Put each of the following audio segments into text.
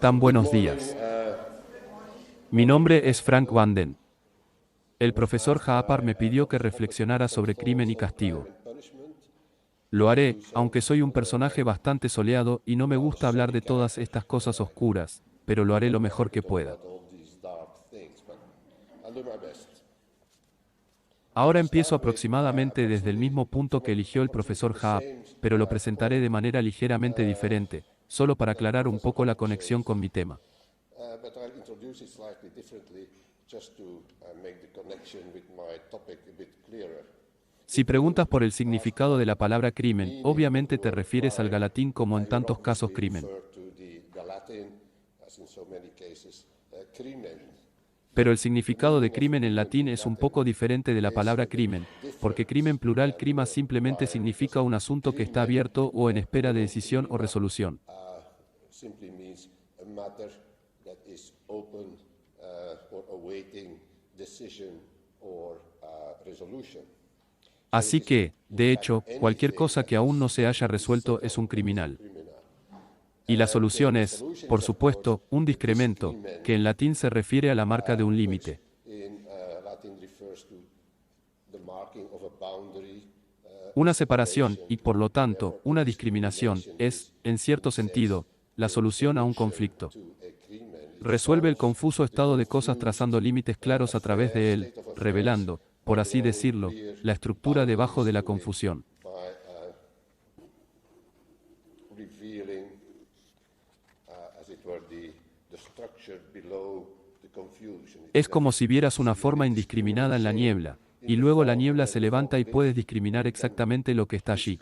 Tan buenos días. Mi nombre es Frank Vanden. El profesor Haapar me pidió que reflexionara sobre crimen y castigo. Lo haré, aunque soy un personaje bastante soleado y no me gusta hablar de todas estas cosas oscuras, pero lo haré lo mejor que pueda. Ahora empiezo aproximadamente desde el mismo punto que eligió el profesor Haap, pero lo presentaré de manera ligeramente diferente, solo para aclarar un poco la conexión con mi tema. Si preguntas por el significado de la palabra crimen, obviamente te refieres al galatín como en tantos casos crimen. Pero el significado de crimen en latín es un poco diferente de la palabra crimen, porque crimen plural crima simplemente significa un asunto que está abierto o en espera de decisión o resolución. Así que, de hecho, cualquier cosa que aún no se haya resuelto es un criminal. Y la solución es, por supuesto, un discremento, que en latín se refiere a la marca de un límite. Una separación, y por lo tanto, una discriminación, es, en cierto sentido, la solución a un conflicto. Resuelve el confuso estado de cosas trazando límites claros a través de él, revelando, por así decirlo, la estructura debajo de la confusión. Es como si vieras una forma indiscriminada en la niebla, y luego la niebla se levanta y puedes discriminar exactamente lo que está allí.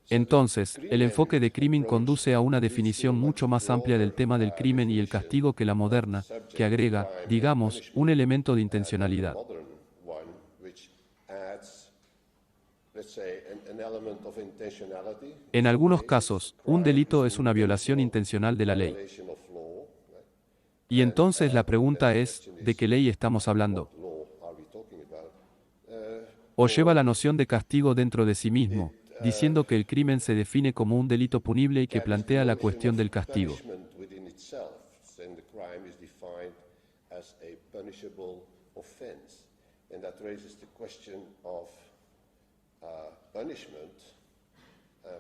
Entonces, el enfoque de crimen conduce a una definición mucho más amplia del tema del crimen y el castigo que la moderna, que agrega, digamos, un elemento de intencionalidad. En algunos casos, un delito es una violación intencional de la ley. Y entonces la pregunta es, ¿de qué ley estamos hablando? O lleva la noción de castigo dentro de sí mismo, diciendo que el crimen se define como un delito punible y que plantea la cuestión del castigo.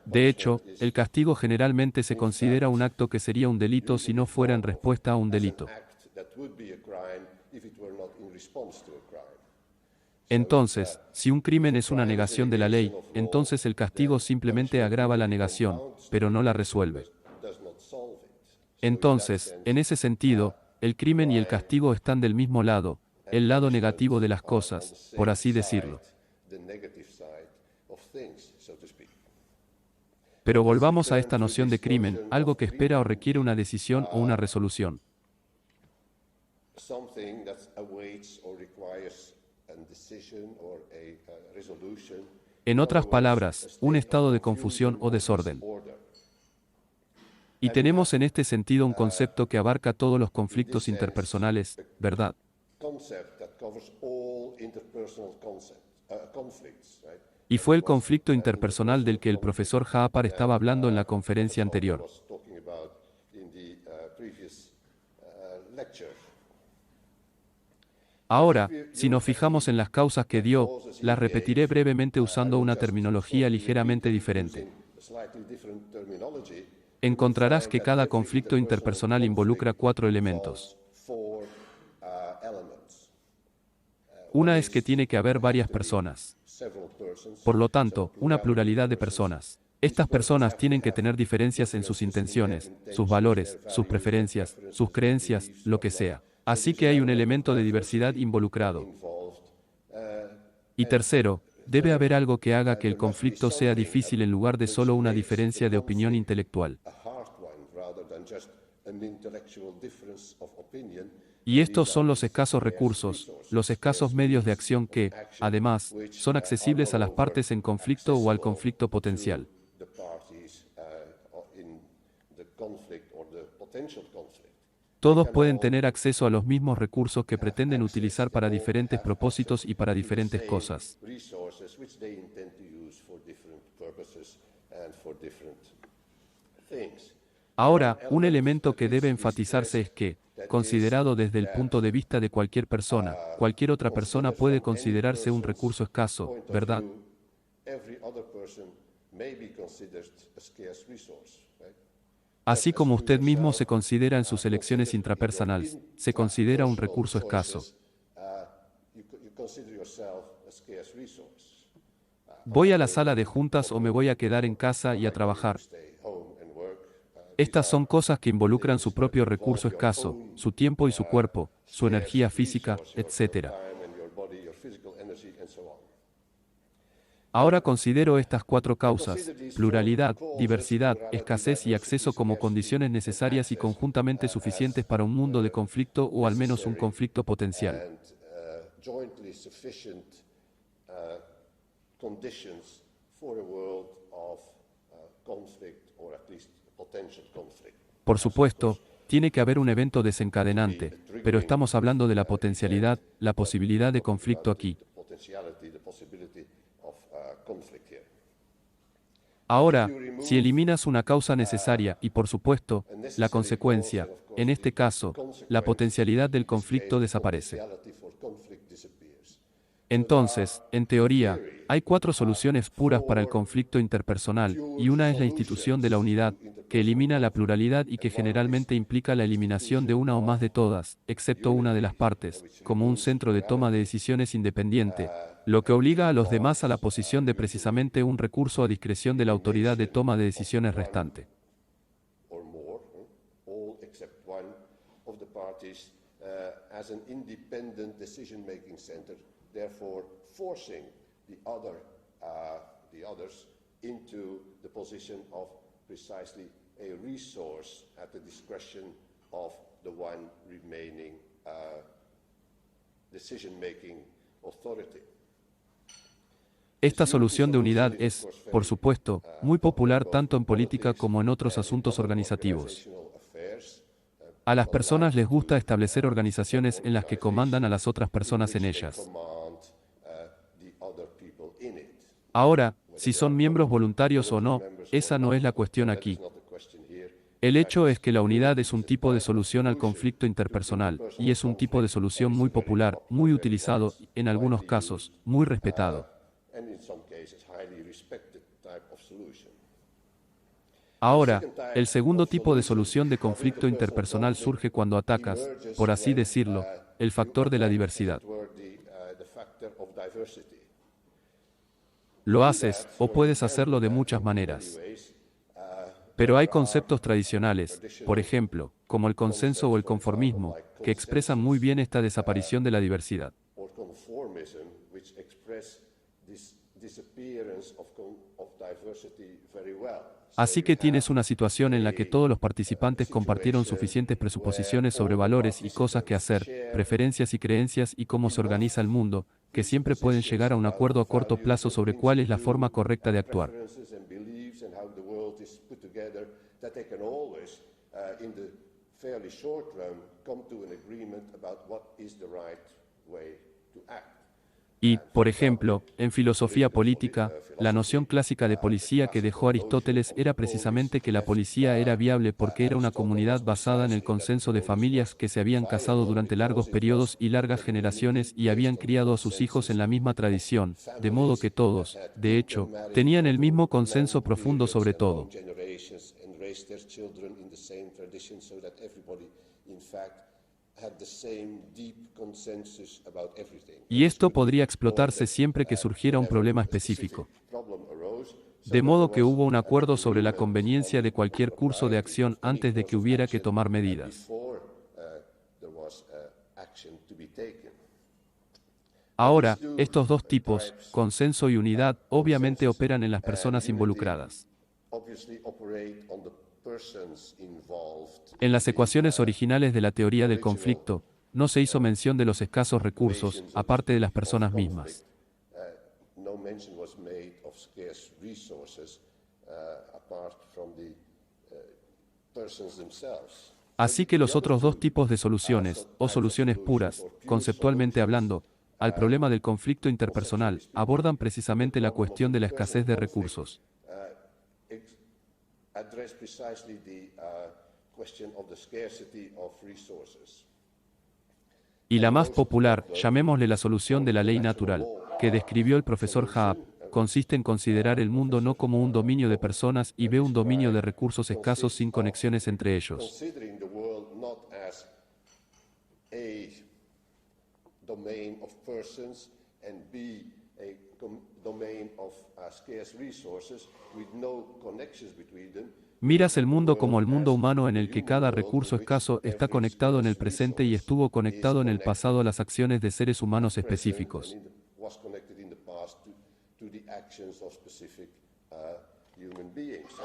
De hecho, el castigo generalmente se considera un acto que sería un delito si no fuera en respuesta a un delito. Entonces, si un crimen es una negación de la ley, entonces el castigo simplemente agrava la negación, pero no la resuelve. Entonces, en ese sentido, el crimen y el castigo están del mismo lado, el lado negativo de las cosas, por así decirlo. Pero volvamos a esta noción de crimen, algo que espera o requiere una decisión o una resolución. En otras palabras, un estado de confusión o desorden. Y tenemos en este sentido un concepto que abarca todos los conflictos interpersonales, ¿verdad? Y fue el conflicto interpersonal del que el profesor Haapar estaba hablando en la conferencia anterior. Ahora, si nos fijamos en las causas que dio, las repetiré brevemente usando una terminología ligeramente diferente. Encontrarás que cada conflicto interpersonal involucra 4 elementos. Una es que tiene que haber varias personas. Por lo tanto, una pluralidad de personas. Estas personas tienen que tener diferencias en sus intenciones, sus valores, sus preferencias, sus creencias, lo que sea. Así que hay un elemento de diversidad involucrado. Y tercero, debe haber algo que haga que el conflicto sea difícil en lugar de solo una diferencia de opinión intelectual. Y estos son los escasos recursos, los escasos medios de acción que, además, son accesibles a las partes en conflicto o al conflicto potencial. Todos pueden tener acceso a los mismos recursos que pretenden utilizar para diferentes propósitos y para diferentes cosas. Ahora, un elemento que debe enfatizarse es que, considerado desde el punto de vista de cualquier persona, cualquier otra persona puede considerarse un recurso escaso, ¿verdad? Así como usted mismo se considera en sus elecciones intrapersonales, se considera un recurso escaso. ¿Voy a la sala de juntas o me voy a quedar en casa y a trabajar? Estas son cosas que involucran su propio recurso escaso, su tiempo y su cuerpo, su energía física, etc. Ahora considero estas cuatro causas: pluralidad, diversidad, escasez y acceso como condiciones necesarias y conjuntamente suficientes para un mundo de conflicto o al menos un conflicto potencial. Por supuesto, tiene que haber un evento desencadenante, pero estamos hablando de la potencialidad, la posibilidad de conflicto aquí. Ahora, si eliminas una causa necesaria y, por supuesto, la consecuencia, en este caso, la potencialidad del conflicto desaparece. Entonces, en teoría, hay cuatro soluciones puras para el conflicto interpersonal, y una es la institución de la unidad, que elimina la pluralidad y que generalmente implica la eliminación de una o más de todas, excepto una de las partes, como un centro de toma de decisiones independiente, lo que obliga a los demás a la posición de precisamente un recurso a discreción de la autoridad de toma de decisiones restante. Therefore forcing the others into the position of precisely a resource at the discretion of the one remaining decision-making authority. Esta solución de unidad es, por supuesto, muy popular tanto en política como en otros asuntos organizativos. A las personas les gusta establecer organizaciones en las que comandan a las otras personas en ellas. Ahora, si son miembros voluntarios o no, esa no es la cuestión aquí. El hecho es que la unidad es un tipo de solución al conflicto interpersonal, y es un tipo de solución muy popular, muy utilizado, en algunos casos, muy respetado. Ahora, el segundo tipo de solución de conflicto interpersonal surge cuando atacas, por así decirlo, el factor de la diversidad. Lo haces, o puedes hacerlo de muchas maneras. Pero hay conceptos tradicionales, por ejemplo, como el consenso o el conformismo, que expresan muy bien esta desaparición de la diversidad. Así que tienes una situación en la que todos los participantes compartieron suficientes presuposiciones sobre valores y cosas que hacer, preferencias y creencias y cómo se organiza el mundo, que siempre pueden llegar a un acuerdo a corto plazo sobre cuál es la forma correcta de actuar. Y, por ejemplo, en filosofía política, la noción clásica de policía que dejó Aristóteles era precisamente que la policía era viable porque era una comunidad basada en el consenso de familias que se habían casado durante largos periodos y largas generaciones y habían criado a sus hijos en la misma tradición, de modo que todos, de hecho, tenían el mismo consenso profundo sobre todo. Y esto podría explotarse siempre que surgiera un problema específico. De modo que hubo un acuerdo sobre la conveniencia de cualquier curso de acción antes de que hubiera que tomar medidas. Ahora, estos dos tipos, consenso y unidad, obviamente operan en las personas involucradas. En las ecuaciones originales de la teoría del conflicto, no se hizo mención de los escasos recursos, aparte de las personas mismas. Así que los otros dos tipos de soluciones, o soluciones puras, conceptualmente hablando, al problema del conflicto interpersonal, abordan precisamente la cuestión de la escasez de recursos. address precisely the question of the scarcity of resources. Y la más popular, llamémosle la solución de la ley natural, que describió el profesor Haab, consiste en considerar el mundo no como un dominio de personas y ve un dominio de recursos escasos sin conexiones entre ellos. Considering the world not as a domain of persons and B, a domain of scarce resources with no connections between them. Miras el mundo como el mundo humano en el que cada recurso escaso está conectado en el presente y estuvo conectado en el pasado a las acciones de seres humanos específicos.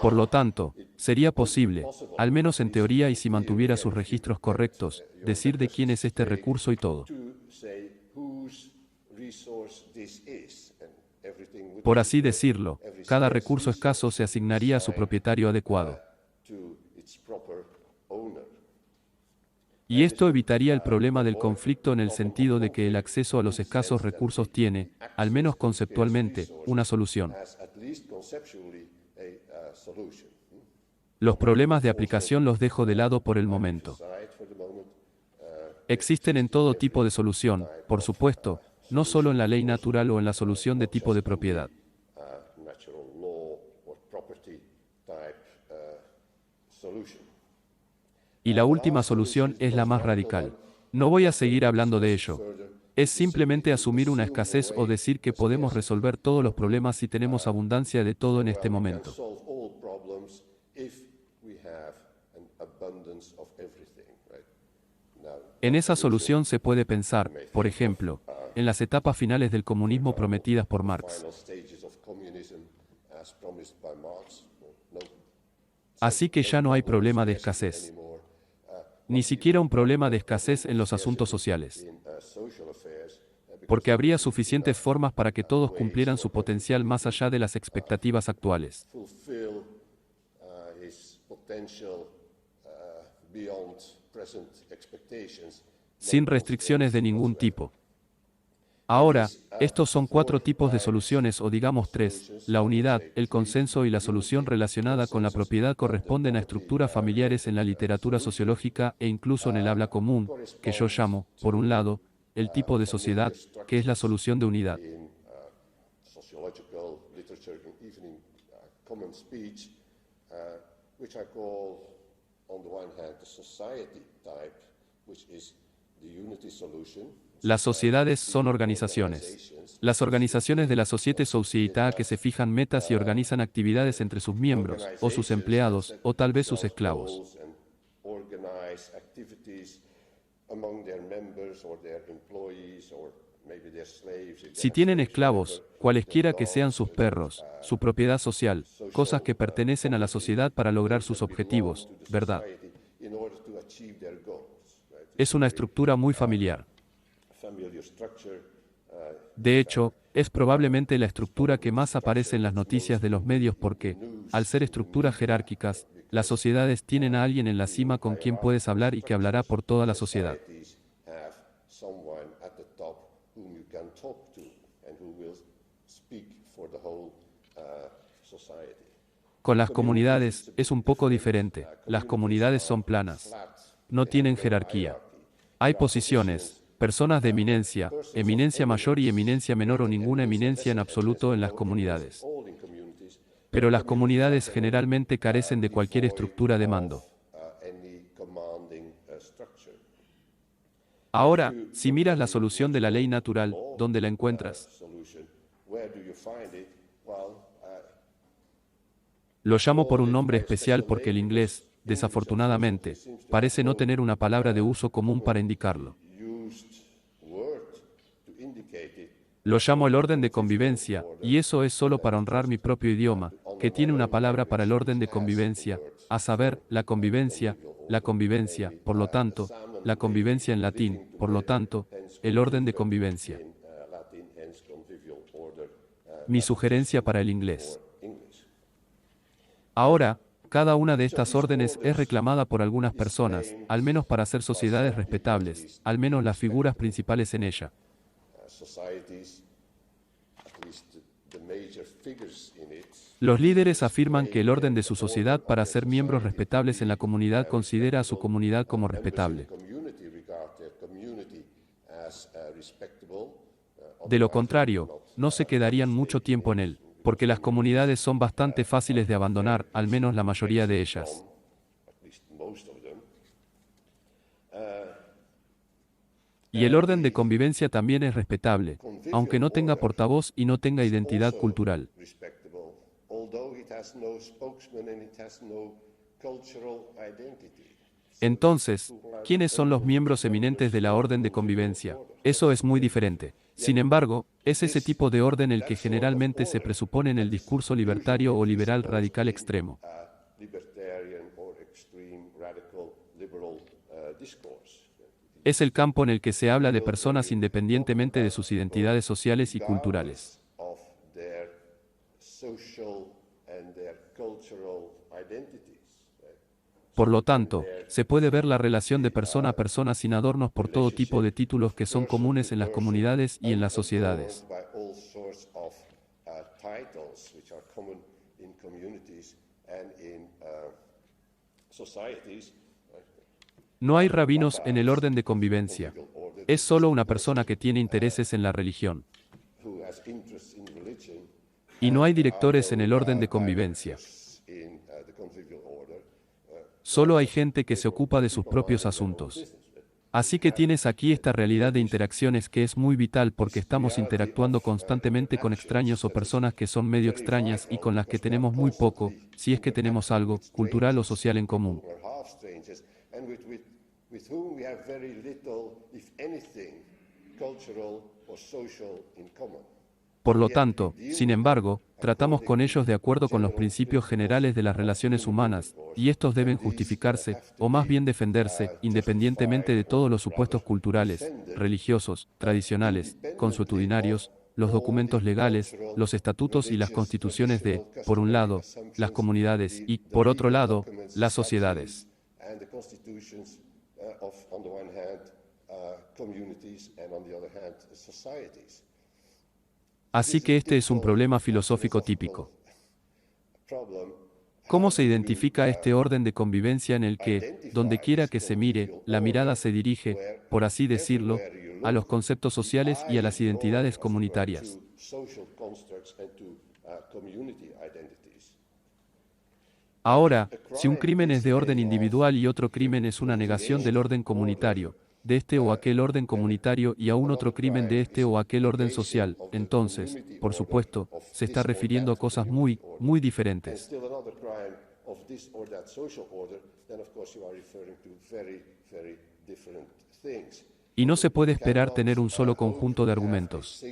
Por lo tanto, sería posible, al menos en teoría y si mantuviera sus registros correctos, decir de quién es este recurso y todo. Por así decirlo, cada recurso escaso se asignaría a su propietario adecuado. Y esto evitaría el problema del conflicto en el sentido de que el acceso a los escasos recursos tiene, al menos conceptualmente, una solución. Los problemas de aplicación los dejo de lado por el momento. Existen en todo tipo de solución, por supuesto, no solo en la ley natural o en la solución de tipo de propiedad. Y la última solución es la más radical. No voy a seguir hablando de ello. Es simplemente asumir una escasez o decir que podemos resolver todos los problemas si tenemos abundancia de todo en este momento. En esa solución se puede pensar, por ejemplo, en las etapas finales del comunismo prometidas por Marx. Así que ya no hay problema de escasez. Ni siquiera un problema de escasez en los asuntos sociales. Porque habría suficientes formas para que todos cumplieran su potencial más allá de las expectativas actuales. Sin restricciones de ningún tipo. Ahora, estos son 4 tipos de soluciones o digamos 3, la unidad, el consenso y la solución relacionada con la propiedad corresponden a estructuras familiares en la literatura sociológica e incluso en el habla común, que yo llamo, por un lado, el tipo de sociedad, que es la solución de unidad. Las sociedades son organizaciones. Las organizaciones de la Société Société que se fijan metas y organizan actividades entre sus miembros, o sus empleados, o tal vez sus esclavos. Si tienen esclavos, cualesquiera que sean sus perros, su propiedad social, cosas que pertenecen a la sociedad para lograr sus objetivos, ¿verdad? Es una estructura muy familiar. De hecho, es probablemente la estructura que más aparece en las noticias de los medios porque, al ser estructuras jerárquicas, las sociedades tienen a alguien en la cima con quien puedes hablar y que hablará por toda la sociedad. Con las comunidades, es un poco diferente. Las comunidades son planas. No tienen jerarquía. Hay posiciones, personas de eminencia mayor y eminencia menor o ninguna eminencia en absoluto en las comunidades. Pero las comunidades generalmente carecen de cualquier estructura de mando. Ahora, si miras la solución de la ley natural, ¿dónde la encuentras? Lo llamo por un nombre especial porque el inglés, desafortunadamente, parece no tener una palabra de uso común para indicarlo. Lo llamo el orden de convivencia, y eso es solo para honrar mi propio idioma, que tiene una palabra para el orden de convivencia, a saber, la convivencia, por lo tanto, la convivencia en latín, por lo tanto, el orden de convivencia. Mi sugerencia para el inglés. Ahora, cada una de estas órdenes es reclamada por algunas personas, al menos para ser sociedades respetables, al menos las figuras principales en ella. major figures in it. Los líderes afirman que el orden de su sociedad para ser miembros respetables en la comunidad considera a su comunidad como respetable. De lo contrario, no se quedarían mucho tiempo en él, porque las comunidades son bastante fáciles de abandonar, al menos la mayoría de ellas. Y el orden de convivencia también es respetable, aunque no tenga portavoz y no tenga identidad cultural. Entonces, ¿quiénes son los miembros eminentes de la orden de convivencia? Eso es muy diferente. Sin embargo, es ese tipo de orden el que generalmente se presupone en el discurso libertario o liberal radical extremo. Es el campo en el que se habla de personas independientemente de sus identidades sociales y culturales. Por lo tanto, se puede ver la relación de persona a persona sin adornos por todo tipo de títulos que son comunes en las comunidades y en las sociedades. No hay rabinos en el orden de convivencia. Es solo una persona que tiene intereses en la religión. Y no hay directores en el orden de convivencia. Solo hay gente que se ocupa de sus propios asuntos. Así que tienes aquí esta realidad de interacciones que es muy vital porque estamos interactuando constantemente con extraños o personas que son medio extrañas y con las que tenemos muy poco, si es que tenemos algo, cultural o social en común. Por lo tanto, sin embargo, tratamos con ellos de acuerdo con los principios generales de las relaciones humanas, y estos deben justificarse, o más bien defenderse, independientemente de todos los supuestos culturales, religiosos, tradicionales, consuetudinarios, los documentos legales, los estatutos y las constituciones de, por un lado, las comunidades y, por otro lado, las sociedades. Así que este es un problema filosófico típico. ¿Cómo se identifica este orden de convivencia en el que, donde quiera que se mire, la mirada se dirige, por así decirlo, a los conceptos sociales y a las identidades comunitarias? Ahora, si un crimen es de orden individual y otro crimen es una negación del orden comunitario, de este o aquel orden comunitario y aún otro crimen de este o aquel orden social, entonces, por supuesto, se está refiriendo a cosas muy, muy diferentes. Y no se puede esperar tener un solo conjunto de argumentos.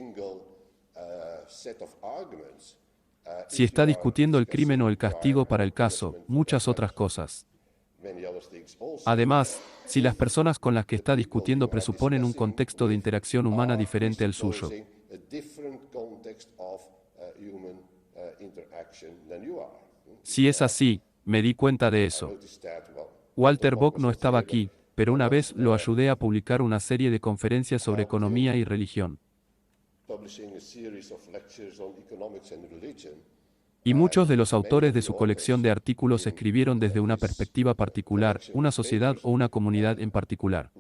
Si está discutiendo el crimen o el castigo para el caso, muchas otras cosas. Además, si las personas con las que está discutiendo presuponen un contexto de interacción humana diferente al suyo. Si es así, me di cuenta de eso. Walter Bock no estaba aquí, pero una vez lo ayudé a publicar una serie de conferencias sobre economía y religión. Y muchos de los autores de su colección de artículos escribieron desde una perspectiva particular, una sociedad o una comunidad en particular.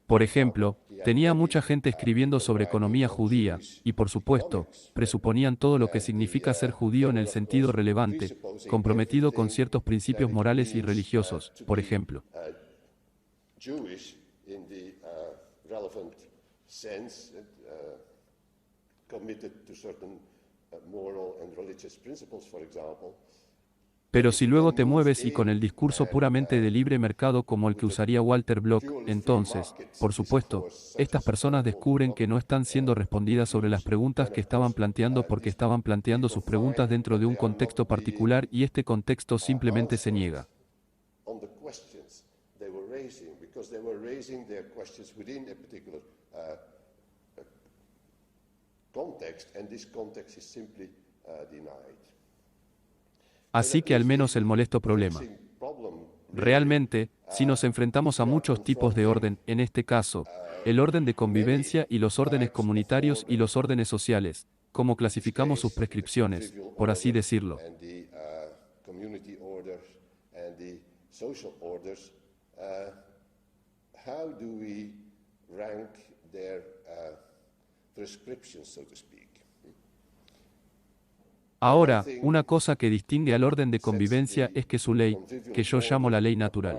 Por ejemplo, tenía mucha gente escribiendo sobre economía judía, y por supuesto, presuponían todo lo que significa ser judío en el sentido relevante, comprometido con ciertos principios morales y religiosos, por ejemplo. Pero si luego te mueves y con el discurso puramente de libre mercado como el que usaría Walter Block, entonces, por supuesto, estas personas descubren que no están siendo respondidas sobre las preguntas que estaban planteando porque estaban planteando sus preguntas dentro de un contexto particular y este contexto simplemente se niega. Así que al menos el molesto problema. Realmente, si nos enfrentamos a muchos tipos de orden, en este caso, el orden de convivencia y los órdenes comunitarios y los órdenes sociales, cómo clasificamos sus prescripciones, por así decirlo. And the community orders and the social orders, how do we rank their prescriptions, so to speak? Ahora, una cosa que distingue al orden de convivencia es que su ley, que yo llamo la ley natural.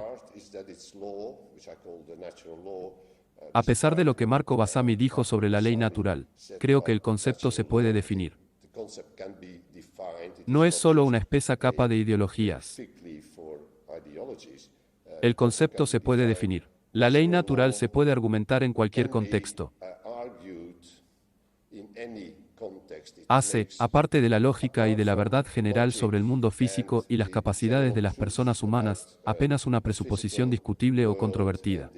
A pesar de lo que Marco Basami dijo sobre la ley natural, creo que el concepto se puede definir. No es solo una espesa capa de ideologías. El concepto se puede definir. La ley natural se puede argumentar en cualquier contexto. Hace, aparte de la lógica y de la verdad general sobre el mundo físico y las capacidades de las personas humanas, apenas una presuposición discutible o controvertida.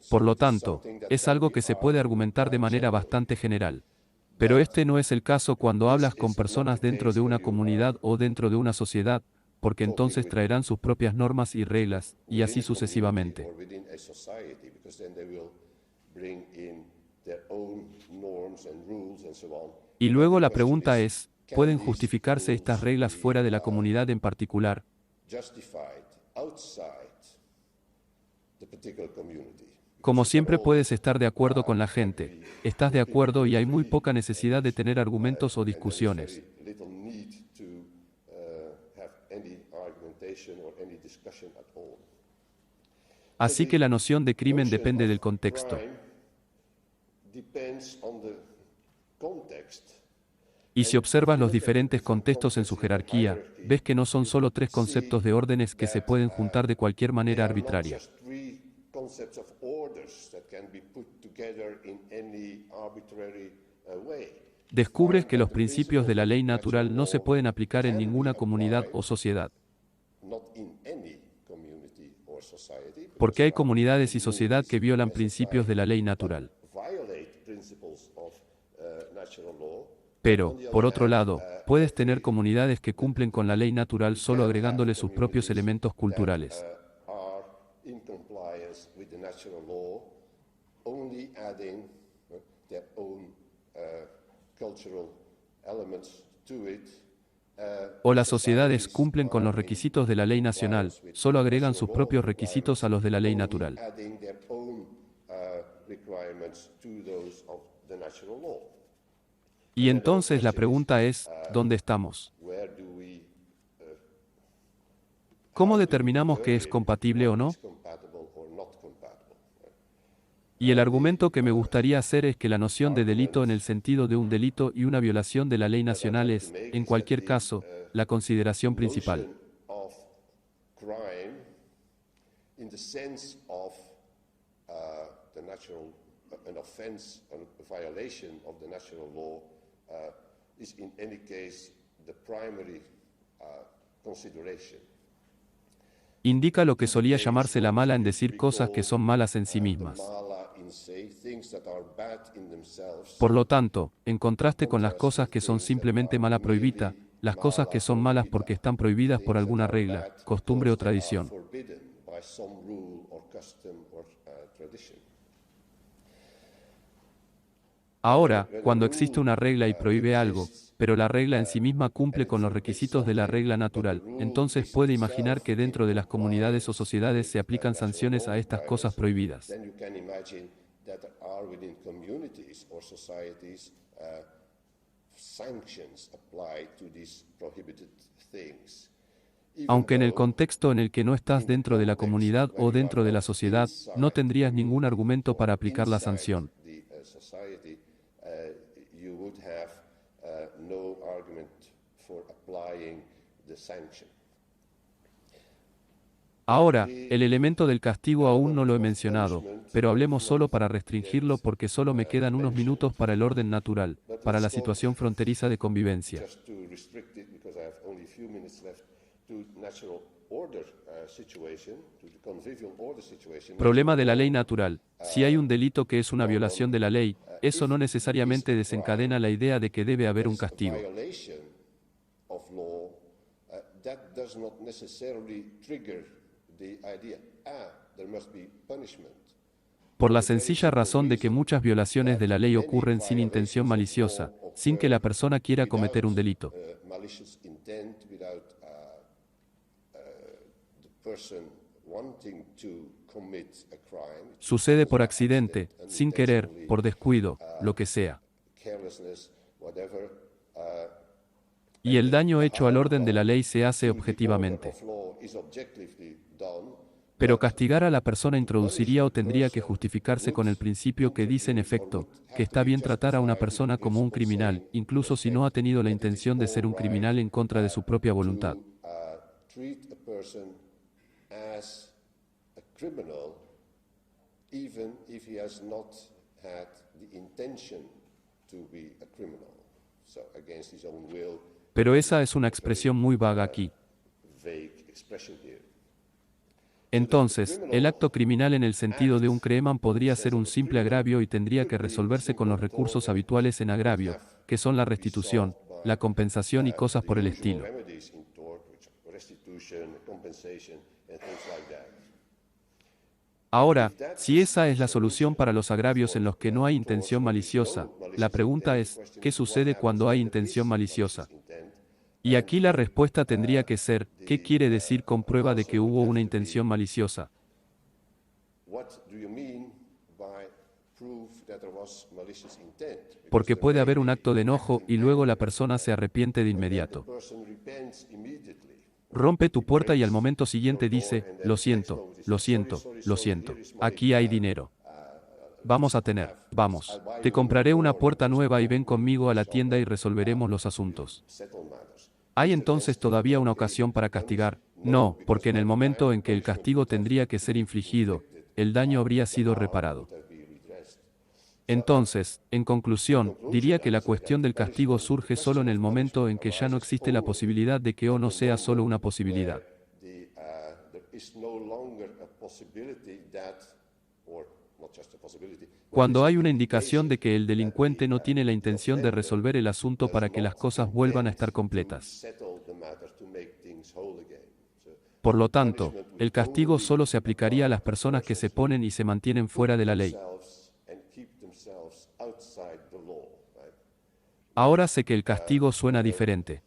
Por lo tanto, es algo que se puede argumentar de manera bastante general. Pero este no es el caso cuando hablas con personas dentro de una comunidad o dentro de una sociedad, porque entonces traerán sus propias normas y reglas, y así sucesivamente. Y luego la pregunta es, ¿pueden justificarse estas reglas fuera de la comunidad en particular? Como siempre puedes estar de acuerdo con la gente, estás de acuerdo y hay muy poca necesidad de tener argumentos o discusiones. Así que la noción de crimen depende del contexto. Y si observas los diferentes contextos en su jerarquía, ves que no son solo tres conceptos de órdenes que se pueden juntar de cualquier manera arbitraria. Descubres que los principios de la ley natural no se pueden aplicar en ninguna comunidad o sociedad. Porque hay comunidades y sociedad que violan principios de la ley natural. Pero, por otro lado, puedes tener comunidades que cumplen con la ley natural solo agregándole sus propios elementos culturales. O las sociedades cumplen con los requisitos de la ley nacional, solo agregan sus propios requisitos a los de la ley natural. Y entonces la pregunta es, ¿dónde estamos? ¿Cómo determinamos que es compatible o no? Y el argumento que me gustaría hacer es que la noción de delito en el sentido de un delito y una violación de la ley nacional es, en cualquier caso, la consideración principal. Indica lo que solía llamarse la mala en decir cosas que son malas en sí mismas. Por lo tanto, en contraste con las cosas que son simplemente mala prohibida, las cosas que son malas porque están prohibidas por alguna regla, costumbre o tradición. Ahora, cuando existe una regla y prohíbe algo, pero la regla en sí misma cumple con los requisitos de la regla natural, entonces puede imaginar que dentro de las comunidades o sociedades se aplican sanciones a estas cosas prohibidas. Aunque en el contexto en el que no estás dentro de la comunidad o dentro de la sociedad, no tendrías ningún argumento para aplicar la sanción. Ahora, el elemento del castigo aún no lo he mencionado, pero hablemos solo para restringirlo porque solo me quedan unos minutos para el orden natural, para la situación fronteriza de convivencia. Problema de la ley natural. Si hay un delito que es una violación de la ley, eso no necesariamente desencadena la idea de que debe haber un castigo. that does not necessarily trigger the idea, there must be punishment. Por la sencilla razón de que muchas violaciones de la ley ocurren sin intención maliciosa, sin que la persona quiera cometer un delito. Malicious intent, without the person wanting to commit a crime. Sucede por accidente, sin querer, por descuido, lo que sea. Carelessness, whatever. Y el daño hecho al orden de la ley se hace objetivamente. Pero castigar a la persona introduciría o tendría que justificarse con el principio que dice en efecto, que está bien tratar a una persona como un criminal, incluso si no ha tenido la intención de ser un criminal en contra de su propia voluntad. Pero esa es una expresión muy vaga aquí. Entonces, el acto criminal en el sentido de un crimen podría ser un simple agravio y tendría que resolverse con los recursos habituales en agravio, que son la restitución, la compensación y cosas por el estilo. Ahora, si esa es la solución para los agravios en los que no hay intención maliciosa, la pregunta es, ¿qué sucede cuando hay intención maliciosa? Y aquí la respuesta tendría que ser, ¿qué quiere decir con prueba de que hubo una intención maliciosa? Porque puede haber un acto de enojo y luego la persona se arrepiente de inmediato. Rompe tu puerta y al momento siguiente dice, lo siento, lo siento, lo siento, aquí hay dinero. Vamos, te compraré una puerta nueva y ven conmigo a la tienda y resolveremos los asuntos. ¿Hay entonces todavía una ocasión para castigar? No, porque en el momento en que el castigo tendría que ser infligido, el daño habría sido reparado. Entonces, en conclusión, diría que la cuestión del castigo surge solo en el momento en que ya no existe la posibilidad de que o no sea solo una posibilidad. Cuando hay una indicación de que el delincuente no tiene la intención de resolver el asunto para que las cosas vuelvan a estar completas. Por lo tanto, el castigo solo se aplicaría a las personas que se ponen y se mantienen fuera de la ley. Ahora sé que el castigo suena diferente.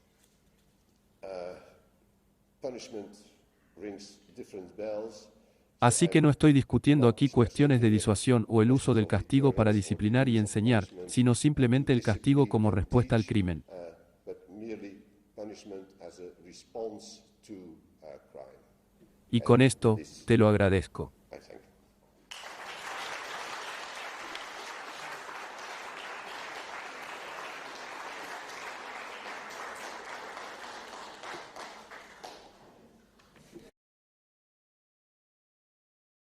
Así que no estoy discutiendo aquí cuestiones de disuasión o el uso del castigo para disciplinar y enseñar, sino simplemente el castigo como respuesta al crimen. Y con esto, te lo agradezco.